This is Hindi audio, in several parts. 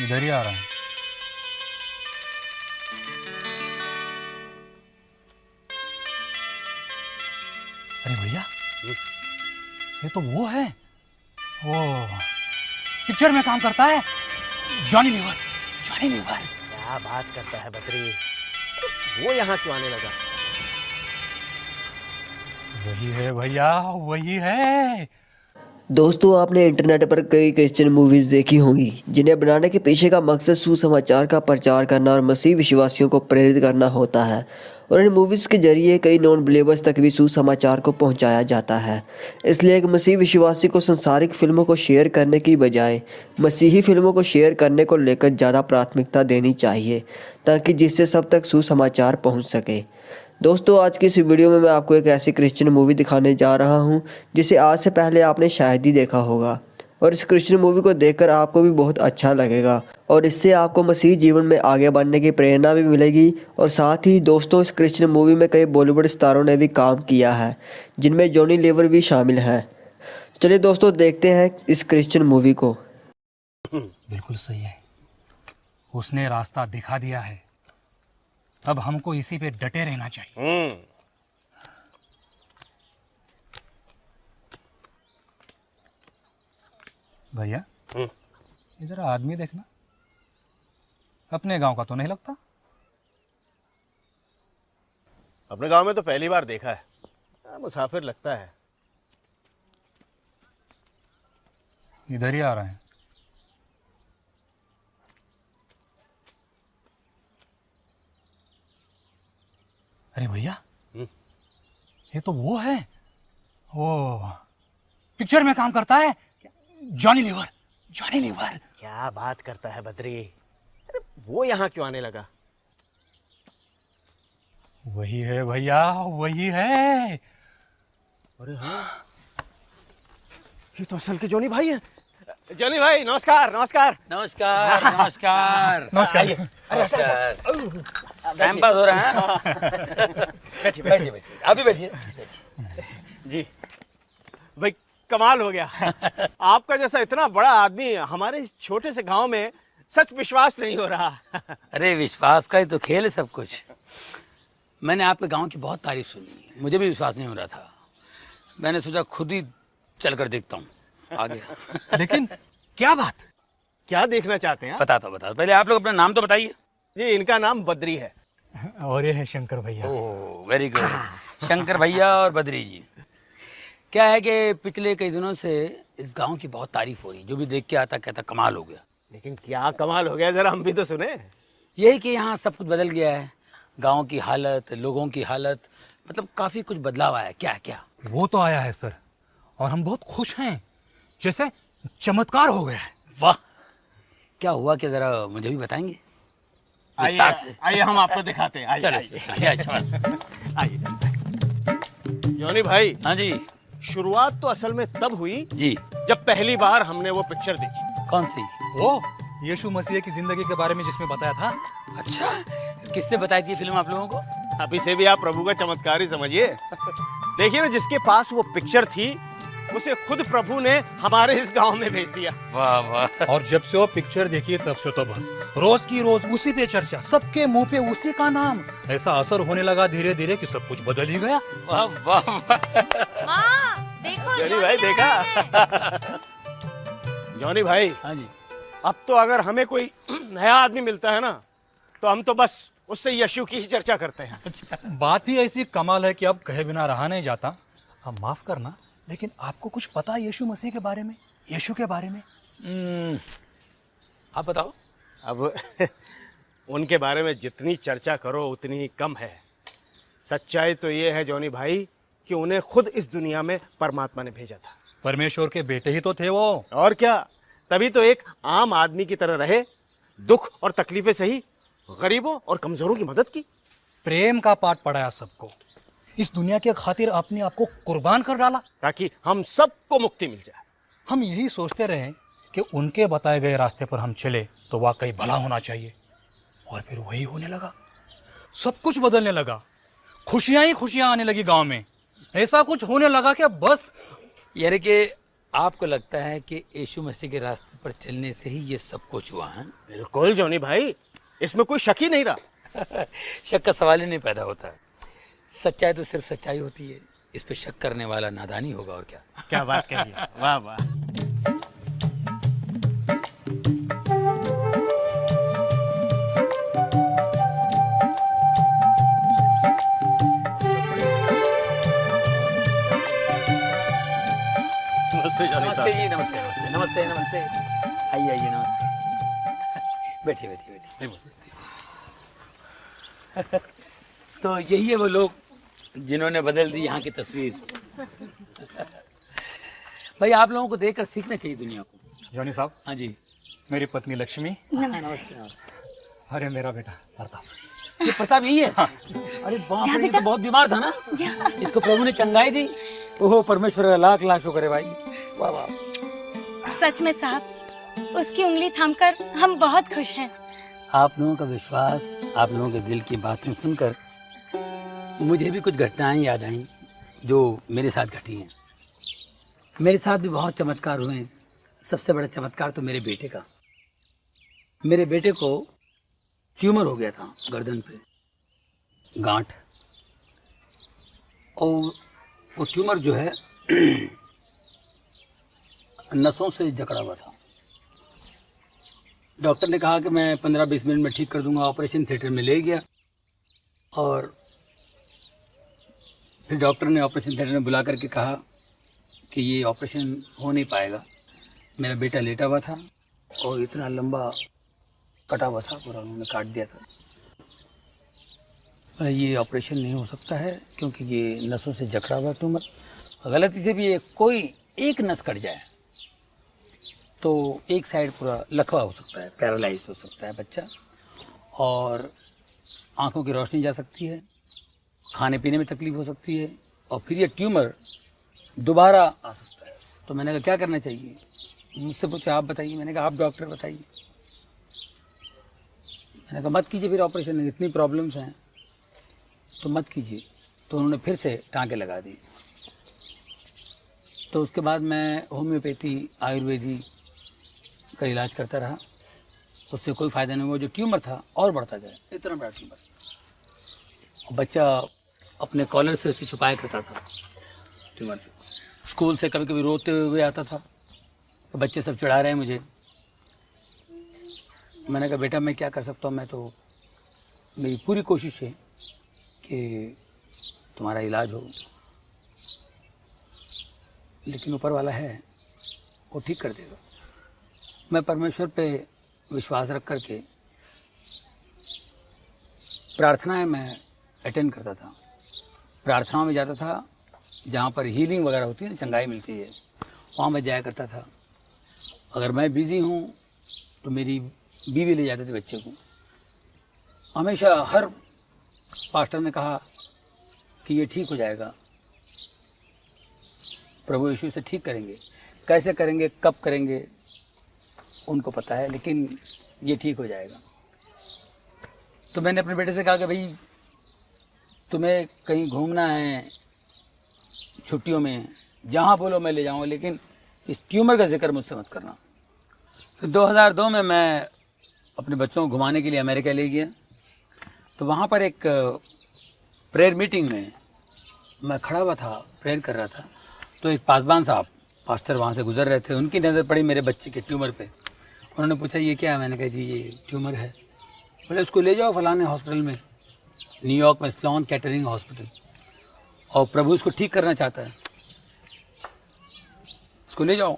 इधर ही आ रहा है। अरे भैया, ये तो वो है, वो पिक्चर में काम करता है, जॉनी लीवर। जॉनी लीवर क्या बात करता है बद्री, वो यहाँ क्यों आने लगा? वही है भैया, वही है। दोस्तों, आपने इंटरनेट पर कई क्रिश्चियन मूवीज़ देखी होंगी जिन्हें बनाने के पीछे का मकसद सुसमाचार का प्रचार करना और मसीह विश्वासियों को प्रेरित करना होता है। और इन मूवीज़ के जरिए कई नॉन बिलीवर्स तक भी सुसमाचार को पहुंचाया जाता है। इसलिए एक मसीह विश्वासी को संसारिक फिल्मों को शेयर करने की बजाय मसीही फिल्मों को शेयर करने को लेकर ज़्यादा प्राथमिकता देनी चाहिए, ताकि जिससे सब तक सुसमाचार पहुँच सके। दोस्तों, आज की इस वीडियो में मैं आपको एक ऐसी क्रिश्चियन मूवी दिखाने जा रहा हूं जिसे आज से पहले आपने शायद ही देखा होगा। और इस क्रिश्चियन मूवी को देखकर आपको भी बहुत अच्छा लगेगा और इससे आपको मसीह जीवन में आगे बढ़ने की प्रेरणा भी मिलेगी। और साथ ही दोस्तों, इस क्रिश्चियन मूवी में कई बॉलीवुड स्टारों ने भी काम किया है, जिनमें जॉनी लीवर भी शामिल हैं। चलिए दोस्तों, देखते हैं इस क्रिश्चियन मूवी को। बिल्कुल सही है, उसने रास्ता दिखा दिया है, अब हमको इसी पे डटे रहना चाहिए। भैया, ये जरा आदमी देखना, अपने गांव का तो नहीं लगता। अपने गांव में तो पहली बार देखा है, मुसाफिर लगता है। इधर ही आ रहा है। अरे भैया, ये तो वो है, वो पिक्चर में काम करता है, जॉनी लीवर। जॉनी लीवर क्या बात करता है बद्री, अरे वो यहाँ क्यों आने लगा? वही है भैया, वही है। अरे हाँ, ये तो असल के जॉनी भाई है। जॉनी भाई नमस्कार। नमस्कार नमस्कार नमस्कार नमस्कार। नमस्कार। टाइम पास हो रहा है। बैठिए बैठिए बैठिए, अभी बैठिए जी। भाई कमाल हो गया, आपका जैसा इतना बड़ा आदमी हमारे इस छोटे से गांव में, सच विश्वास नहीं हो रहा। अरे विश्वास का ही तो खेल है सब कुछ। मैंने आपके गांव की बहुत तारीफ सुनी, मुझे भी विश्वास नहीं हो रहा था। मैंने सोचा खुद ही चल कर देखता हूँ। आ गया। लेकिन क्या बात? क्या देखना चाहते हैं आप? बताता पहले आप लोग अपना नाम तो बताइए। जी, इनका नाम बद्री है। और ये है शंकर भैया। Oh very good. शंकर भैया और बद्री जी। क्या है कि पिछले कई दिनों से इस गांव की बहुत तारीफ हो रही, जो भी देख के आता कहता कमाल हो गया। लेकिन क्या कमाल हो गया, जरा हम भी तो सुने। यही कि यहाँ सब कुछ बदल गया है, गांव की हालत, लोगों की हालत, मतलब काफी कुछ बदलाव आया। क्या क्या? वो तो आया है सर, और हम बहुत खुश हैं, जैसे चमत्कार हो गया है। वाह, क्या हुआ, क्या जरा मुझे भी बताएंगे? आइए हम आपको दिखाते हैं। चलो आइए जॉनी भाई। हाँ जी। शुरुआत तो असल में तब हुई जी। जब पहली बार हमने वो पिक्चर देखी। कौन सी? वो यीशु मसीह की जिंदगी के बारे में जिसमें बताया था। अच्छा, किसने बताई थी फिल्म आप लोगों को? अभी से भी आप प्रभु का चमत्कार ही समझिए। देखिए ना, जिसके पास वो पिक्चर थी उसे खुद प्रभु ने हमारे इस गांव में भेज दिया। वाह वाह। और जब से वो पिक्चर देखी तब से तो बस रोज की रोज उसी पे चर्चा, सबके मुंह पे उसी का नाम। ऐसा असर होने लगा धीरे धीरे कि सब कुछ बदल ही गया। वाह वाह वाह। माँ, देखो जॉनी भाई देखा? जॉनी भाई, हाँ जी। अब तो अगर हमें कोई नया आदमी मिलता है ना, तो हम तो बस उससे यीशु की ही चर्चा करते हैं। बात ही ऐसी कमाल है कि अब कहे बिना रहा नहीं जाता। अब माफ करना, लेकिन आपको कुछ पता है यीशु मसीह के बारे में, यीशु के बारे में? आप बताओ। अब उनके बारे में जितनी चर्चा करो उतनी ही कम है। सच्चाई तो ये है जॉनी भाई कि उन्हें खुद इस दुनिया में परमात्मा ने भेजा था। परमेश्वर के बेटे ही तो थे वो। और क्या, तभी तो एक आम आदमी की तरह रहे, दुख और तकलीफें सही, गरीबों और कमजोरों की मदद की, प्रेम का पाठ पढ़ाया सबको, इस दुनिया के खातिर अपने आप को कुर्बान कर डाला ताकि हम सबको मुक्ति मिल जाए। हम यही सोचते रहे कि उनके बताए गए रास्ते पर हम चले तो वाकई भला होना चाहिए, और फिर वही होने लगा। सब कुछ बदलने लगा, खुशियां ही खुशियां आने लगी गांव में। ऐसा कुछ होने लगा कि बस यानी कि आपको लगता है कि यीशु मसीह के रास्ते पर चलने से ही ये सब कुछ हुआ है? बिल्कुल जॉनी भाई, इसमें कोई शक ही नहीं रहा। शक का सवाल ही नहीं पैदा होता। सच्चाई तो सिर्फ सच्चाई होती है, इस पे शक करने वाला नादानी होगा और क्या। क्या बात कही है, वाह वाह। नमस्ते जॉनी नमस्ते साहब। जी, नमस्ते नमस्ते नमस्ते नमस्ते। आइए आइए, नमस्ते। बैठिए बैठिए बैठिए। तो यही है वो लोग जिन्होंने बदल दी यहाँ की तस्वीर। भाई आप लोगों को देखकर सीखना चाहिए दुनिया को। जॉनी साहब, हाँ जी। मेरी पत्नी लक्ष्मी, नमस्ते। अरे मेरा बेटा प्रताप। ये प्रताप यही है? अरे बाप रे, ये तो बहुत बीमार था ना, इसको प्रभु ने चंगाई दी। ओहो परमेश्वर का लाख लाख शुक्र है भाई, वाह वाह। सच में साहब, उसकी उंगली थामकर हम बहुत खुश हैं। आप लोगों का विश्वास, आप लोगों के दिल की बातें सुनकर मुझे भी कुछ घटनाएं याद आई जो मेरे साथ घटी हैं। मेरे साथ भी बहुत चमत्कार हुए हैं। सबसे बड़ा चमत्कार तो मेरे बेटे का। मेरे बेटे को ट्यूमर हो गया था गर्दन पे, गांठ। और वो ट्यूमर जो है नसों से जकड़ा हुआ था। डॉक्टर ने कहा कि मैं 15-20 मिनट में ठीक कर दूंगा। ऑपरेशन थिएटर में ले गया और फिर डॉक्टर ने ऑपरेशन थिएटर में बुला करके कहा कि ये ऑपरेशन हो नहीं पाएगा। मेरा बेटा लेटा हुआ था और इतना लंबा कटा हुआ था, पूरा उन्होंने काट दिया था। ये ऑपरेशन नहीं हो सकता है क्योंकि ये नसों से जकड़ा हुआ ट्यूमर। गलती से भी ये कोई एक नस कट जाए तो एक साइड पूरा लकवा हो सकता है, पैरालाइज हो सकता है बच्चा, और आंखों की रोशनी जा सकती है, खाने पीने में तकलीफ हो सकती है, और फिर ये ट्यूमर दोबारा आ सकता है। तो मैंने कहा क्या करना चाहिए? मुझसे पूछा आप बताइए। मैंने कहा आप डॉक्टर बताइए। मैंने कहा मत कीजिए फिर ऑपरेशन, इतनी प्रॉब्लम्स हैं तो मत कीजिए। तो उन्होंने फिर से टाँके लगा दी। तो उसके बाद मैं होम्योपैथी, आयुर्वेदी का इलाज करता रहा, उससे कोई फ़ायदा नहीं हुआ। जो ट्यूमर था और बढ़ता गया, इतना बड़ा ट्यूमर। और बच्चा अपने कॉलर से उसे छुपाया करता था ट्यूमर से। स्कूल से कभी कभी रोते हुए आता था, तो बच्चे सब चिढ़ा रहे हैं मुझे। मैंने कहा बेटा मैं क्या कर सकता हूँ, मैं तो, मेरी पूरी कोशिश है कि तुम्हारा इलाज हो, लेकिन ऊपर वाला है वो ठीक कर देगा। मैं परमेश्वर पे विश्वास रख करके प्रार्थनाएं मैं अटेंड करता था। प्रार्थनाओं में जाता था जहाँ पर हीलिंग वगैरह होती है, चंगाई मिलती है, वहाँ मैं जाया करता था। अगर मैं बिज़ी हूँ तो मेरी बीवी ले जाती थी बच्चे को। हमेशा हर पास्टर ने कहा कि ये ठीक हो जाएगा, प्रभु यीशु से ठीक करेंगे। कैसे करेंगे, कब करेंगे उनको पता है, लेकिन ये ठीक हो जाएगा। तो मैंने अपने बेटे से कहा कि भाई तुम्हें कहीं घूमना है छुट्टियों में, जहाँ बोलो मैं ले जाऊँगा, लेकिन इस ट्यूमर का जिक्र मुझसे मत करना। तो 2002 में मैं अपने बच्चों को घुमाने के लिए अमेरिका ले गया। तो वहाँ पर एक प्रेयर मीटिंग में मैं खड़ा हुआ था, प्रेयर कर रहा था। तो एक पासबान साहब, पास्टर वहाँ से गुजर रहे थे, उनकी नज़र पड़ी मेरे बच्चे के ट्यूमर पे। उन्होंने पूछा ये क्या है? मैंने कहा जी ये ट्यूमर है। बोले उसको ले जाओ फलाने हॉस्पिटल में, न्यूयॉर्क में स्लोन कैटरिंग हॉस्पिटल, और प्रभु उसको ठीक करना चाहता है, उसको ले जाओ।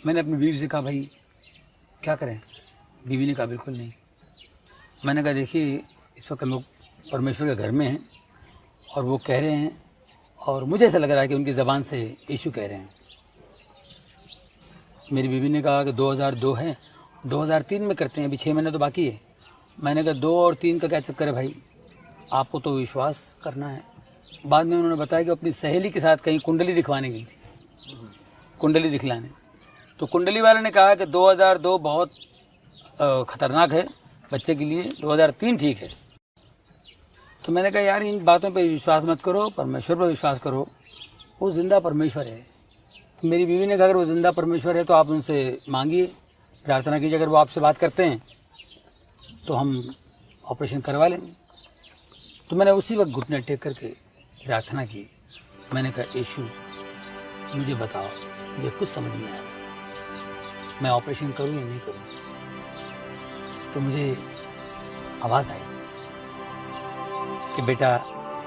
मैंने अपनी बीवी से कहा भाई क्या करें? बीवी ने कहा बिल्कुल नहीं। मैंने कहा देखिए इस वक्त हम लोग परमेश्वर के घर में हैं और वो कह रहे हैं, और मुझे ऐसा लग रहा है कि उनकी ज़बान से यीशु कह रहे हैं। मेरी बीवी ने कहा कि 2002 है, 2003 में करते हैं, अभी 6 महीने तो बाकी है। मैंने कहा 2 और 3 का क्या चक्कर है भाई, आपको तो विश्वास करना है। बाद में उन्होंने बताया कि अपनी सहेली के साथ कहीं कुंडली दिखवाने गई थी, कुंडली दिखलाने। तो कुंडली वाले ने कहा कि 2002 बहुत ख़तरनाक है बच्चे के लिए, 2003 ठीक है। तो मैंने कहा यार इन बातों पे विश्वास मत करो, परमेश्वर पर विश्वास करो, वो जिंदा परमेश्वर है। मेरी बीवी ने कहा अगर वो जिंदा परमेश्वर है तो आप उनसे मांगिए, प्रार्थना कीजिए, अगर वो आपसे बात करते हैं तो हम ऑपरेशन करवा लेंगे। तो मैंने उसी वक्त घुटने टेक करके प्रार्थना की। मैंने कहा यीशु मुझे बताओ, मुझे कुछ समझ नहीं आया, मैं ऑपरेशन करूं या नहीं करूं। तो मुझे आवाज़ आई कि बेटा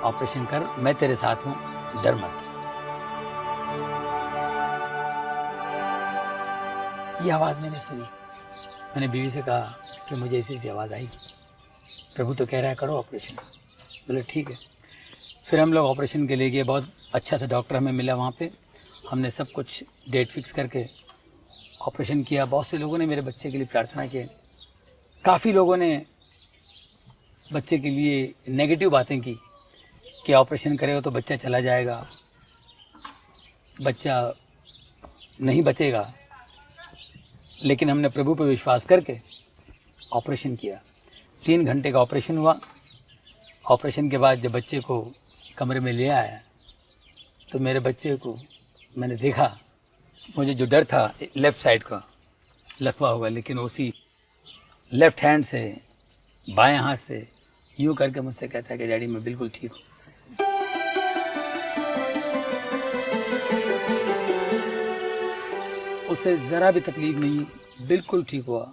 ऑपरेशन कर, मैं तेरे साथ हूँ, डर मत। ये आवाज़ मैंने सुनी। मैंने बीवी से कहा कि मुझे ऐसी सी आवाज़ आई, प्रभु तो कह रहा है करो ऑपरेशन। बोले ठीक है। फिर हम लोग ऑपरेशन के लिए गए। बहुत अच्छा सा डॉक्टर हमें मिला वहाँ पे। हमने सब कुछ डेट फिक्स करके ऑपरेशन किया। बहुत से लोगों ने मेरे बच्चे के लिए प्रार्थना की। काफ़ी लोगों ने बच्चे के लिए नेगेटिव बातें की कि ऑपरेशन करेगा तो बच्चा चला जाएगा, बच्चा नहीं बचेगा। लेकिन हमने प्रभु पर विश्वास करके ऑपरेशन किया। 3 घंटे का ऑपरेशन हुआ। ऑपरेशन के बाद जब बच्चे को कमरे में ले आया तो मेरे बच्चे को मैंने देखा। मुझे जो डर था लेफ़्ट साइड का लकवा होगा, लेकिन उसी लेफ़्ट हैंड से बाएं हाथ से यूँ करके मुझसे कहता है कि डैडी मैं बिल्कुल ठीक हूँ। उसे ज़रा भी तकलीफ नहीं, बिल्कुल ठीक हुआ।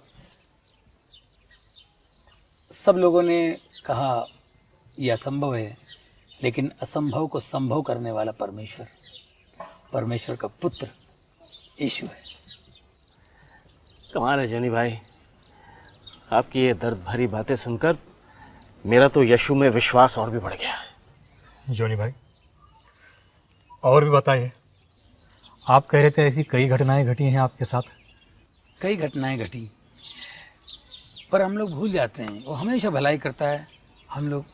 सब लोगों ने कहा यह असंभव है, लेकिन असंभव को संभव करने वाला परमेश्वर, परमेश्वर का पुत्र यीशु है। कमाल है जॉनी भाई, आपकी ये दर्द भरी बातें सुनकर मेरा तो यीशु में विश्वास और भी बढ़ गया है। जॉनी भाई और भी बताइए, आप कह रहे थे ऐसी कई घटनाएं घटी हैं आपके साथ। कई घटनाएं घटी, पर हम लोग भूल जाते हैं। वो हमेशा भलाई करता है, हम लोग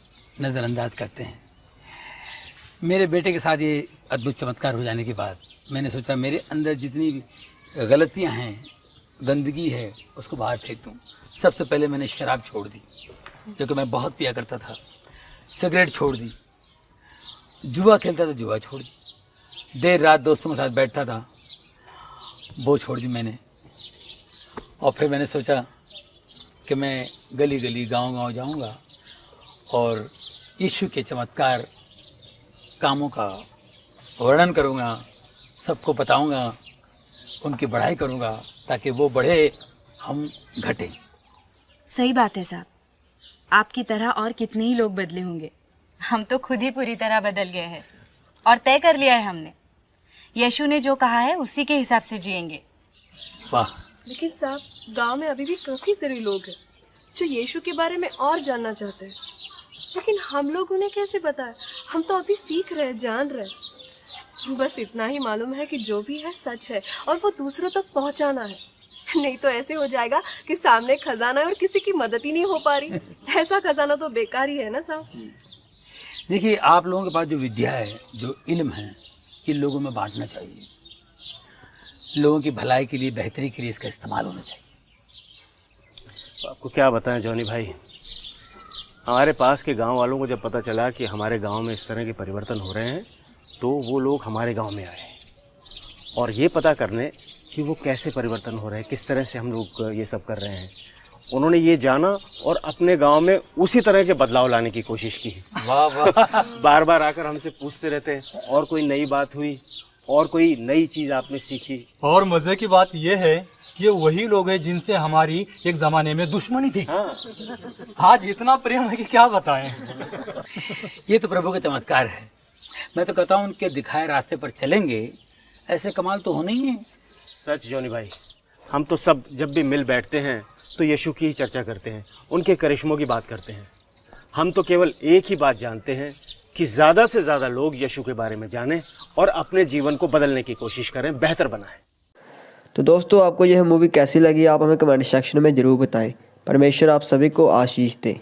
नज़रअंदाज करते हैं। मेरे बेटे के साथ ये अद्भुत चमत्कार हो जाने के बाद मैंने सोचा मेरे अंदर जितनी भी गलतियां हैं, गंदगी है, उसको बाहर फेंक दूँ। सबसे पहले मैंने शराब छोड़ दी, जो कि मैं बहुत पिया करता था। सिगरेट छोड़ दी, जुआ खेलता था, जुआ छोड़ दी, देर रात दोस्तों के साथ बैठता था, वो छोड़ दी मैंने। और फिर मैंने सोचा कि मैं गली गली गांव-गांव जाऊंगा और यीशु के चमत्कार कामों का वर्णन करूंगा, सबको बताऊंगा, उनकी बढ़ाई करूंगा, ताकि वो बढ़े, हम घटें। सही बात है साहब, आपकी तरह और कितने ही लोग बदले होंगे। हम तो खुद ही पूरी तरह बदल गए हैं और तय कर लिया है हमने, यीशु ने जो कहा है उसी के हिसाब से जिएंगे। वाह। लेकिन साहब गांव में अभी भी काफी सारे लोग हैं जो यीशु के बारे में और जानना चाहते हैं, लेकिन हम लोग उन्हें कैसे बताएं? हम तो अभी सीख रहे हैं, जान रहे हैं। बस इतना ही मालूम है कि जो भी है सच है और वो दूसरों तक पहुंचाना है। नहीं तो ऐसे हो जाएगा कि सामने खजाना है और किसी की मदद ही नहीं हो पा रही। ऐसा खजाना तो बेकार ही है ना साहब। देखिए, आप लोगों के पास जो विद्या है, जो इल्म है, ये लोगों में बांटना चाहिए। लोगों की भलाई के लिए, बेहतरी के लिए इसका इस्तेमाल होना चाहिए। आपको क्या बताएं जॉनी भाई, हमारे पास के गांव वालों को जब पता चला कि हमारे गांव में इस तरह के परिवर्तन हो रहे हैं, तो वो लोग हमारे गांव में आए और ये पता करने कि वो कैसे परिवर्तन हो रहे हैं, किस तरह से हम लोग ये सब कर रहे हैं। उन्होंने ये जाना और अपने गांव में उसी तरह के बदलाव लाने की कोशिश की। वाह वाह। बार बार आकर हमसे पूछते रहते हैं, और कोई नई बात हुई, और कोई नई चीज़ आपने सीखी। और मजे की बात यह है कि ये वही लोग हैं जिनसे हमारी एक जमाने में दुश्मनी थी। हाँ। आज इतना प्रेम है कि क्या बताएं। ये तो प्रभु का चमत्कार है। मैं तो कहता हूँ उनके दिखाए रास्ते पर चलेंगे, ऐसे कमाल तो होने ही है। सच जॉनी भाई, हम तो सब जब भी मिल बैठते हैं तो यीशु की ही चर्चा करते हैं, उनके करिश्मों की बात करते हैं। हम तो केवल एक ही बात जानते हैं कि ज़्यादा से ज़्यादा लोग यीशु के बारे में जानें और अपने जीवन को बदलने की कोशिश करें, बेहतर बनाएं। तो दोस्तों, आपको यह मूवी कैसी लगी आप हमें कमेंट सेक्शन में ज़रूर बताएं। परमेश्वर आप सभी को आशीष दे।